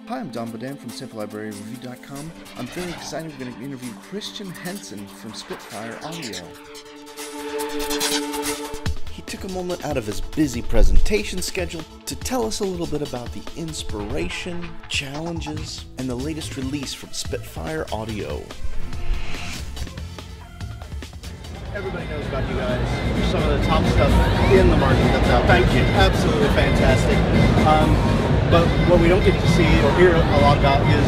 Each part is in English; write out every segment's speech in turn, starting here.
Hi, I'm Don Badan from SampleLibraryReview.com. I'm very excited. We're going to interview Christian Henson from SpitfireAudio. He took a moment out of his busy presentation schedule to tell us a little bit about the inspiration, challenges, and the latest release from SpitfireAudio. Everybody knows about you guys. You're some of the top stuff in the market that's out. Thank you. Absolutely fantastic. But what we don't get to see or hear a lot about is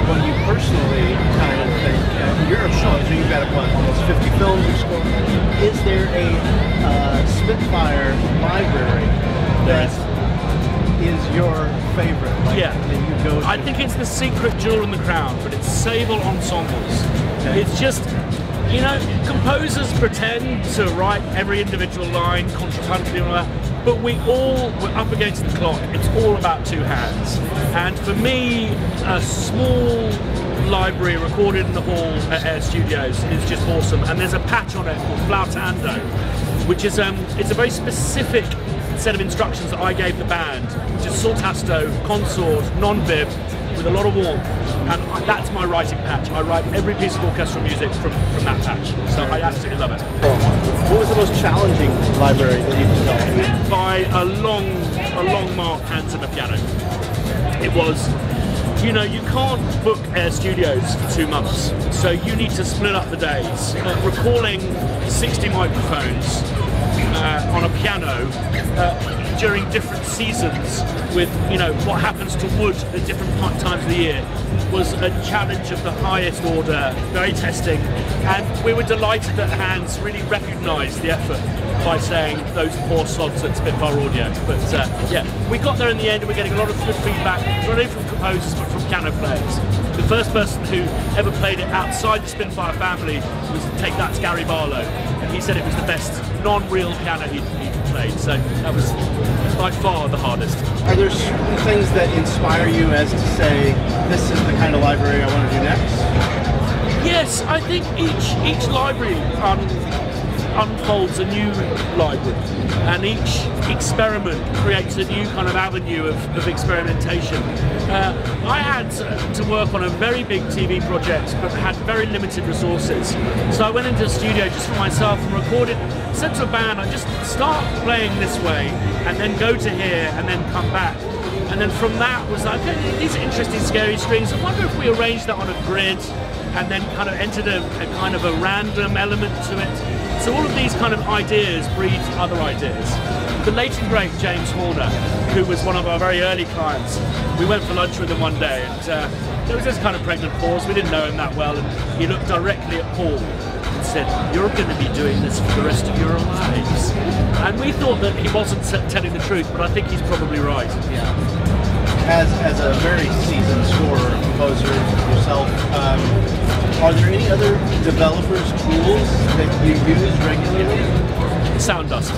what you personally kind of think. You're a show, so you've got almost 50 films you scored. Is there a Spitfire library that is your favorite? Like, yeah. That you go to? I think it's the secret jewel in the crown, but it's Sable Ensembles. Okay. It's just, you know, composers pretend to write every individual line, contrapuntally and all that, but we're up against the clock. It's all about two hands. And for me, a small library recorded in the hall at Air Studios is just awesome. And there's a patch on it called Flautando, which is it's a very specific set of instructions that I gave the band, which is saltasto, consort, non-vib, with a lot of warmth, and that's my writing patch. I write every piece of orchestral music from that patch, so I absolutely love it. What was the most challenging library that you've developed? By a long mark, hands on the piano. It was, you know, you can't book Air Studios for 2 months, so you need to split up the days. Recalling 60 microphones on a piano during different seasons with, you know, what happens to wood at different times of the year was a challenge of the highest order, very testing, and we were delighted that Hans really recognised the effort by saying those poor sods at SpitfireAudio. But yeah, we got there in the end, and we're getting a lot of good feedback, not only from composers but from piano players. The first person who ever played it outside the Spitfire family was Take That's Gary Barlow, and he said it was the best non-real piano he'd played, so that was by far the hardest. Are there certain things that inspire you as to say, this is the kind of library I want to do next? Yes, I think each library unfolds a new library, and each experiment creates a new kind of avenue of experimentation. I had to work on a very big TV project but had very limited resources, so I went into a studio just for myself and recorded, said to a band, I just start playing this way and then go to here and then come back. And then from that was like, okay, these are interesting scary strings. I wonder if we arranged that on a grid and then kind of entered a kind of a random element to it. So all of these kind of ideas breed other ideas. The late and great James Horner, who was one of our very early clients, we went for lunch with him one day, and there was this kind of pregnant pause. We didn't know him that well, and he looked directly at Paul and said, "You're going to be doing this for the rest of your lives." And we thought that he wasn't telling the truth, but I think he's probably right. Yeah. As a very seasoned scorer, composer yourself, are there any other developers' tools that you use regularly? Sound dust.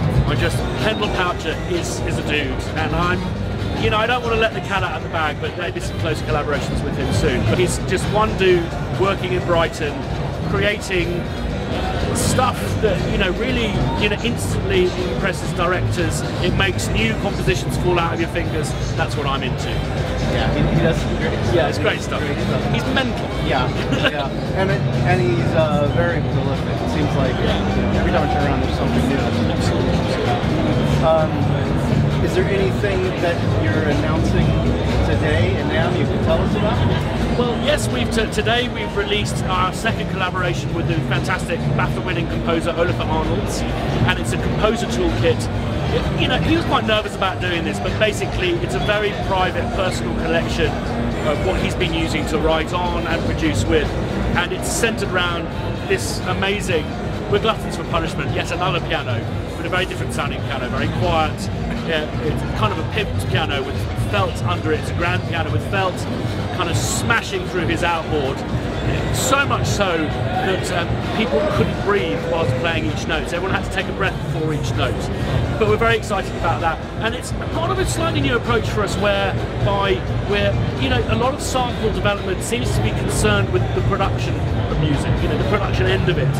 Pendle Poucher is a dude, and I don't want to let the cat out of the bag, but maybe some close collaborations with him soon. But he's just one dude working in Brighton, creating stuff that, really, instantly impresses directors. It makes new compositions fall out of your fingers. That's what I'm into. Yeah, he does some great stuff. Yeah, it's great stuff. He's mental. Yeah, yeah, and he's very prolific. It seems like every time I turn around, there's something new. Absolutely. Is there anything that you're announcing today in NAMM you can tell us about? Well, yes, today we've released our second collaboration with the fantastic BAFTA-winning composer Olafur Arnalds, and it's a composer toolkit. He was quite nervous about doing this, but basically it's a very private, personal collection of what he's been using to write on and produce with, and it's centered around this amazing, we're gluttons for punishment, yet another piano, but a very different sounding piano, very quiet. It's kind of a pimped piano with felt under it. It's a grand piano with felt kind of smashing through his outboard. So much so that people couldn't breathe whilst playing each note. So everyone had to take a breath before each note. But we're very excited about that. And it's part of a slightly new approach for us whereby a lot of sample development seems to be concerned with the production of music, the production end of it.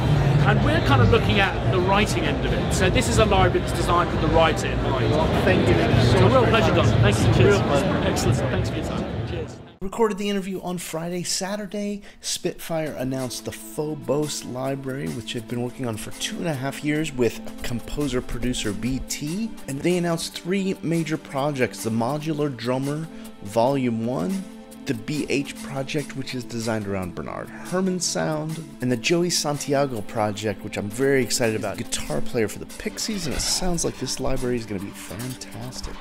And we're kind of looking at the writing end of it. So this is a library that's designed with the writer in mind. Well, thank you. It's a real pleasure, Don. Thank you. Cheers. Real pleasure. Excellent. Thanks for your time. Cheers. Recorded the interview on Friday. Saturday, Spitfire announced the Phobos library, which they've been working on for 2.5 years with composer-producer BT. And they announced 3 major projects: the Modular Drummer Volume 1, the BH project, which is designed around Bernard Herrmann's sound, and the Joey Santiago project, which I'm very excited about. Guitar player for the Pixies, and it sounds like this library is going to be fantastic.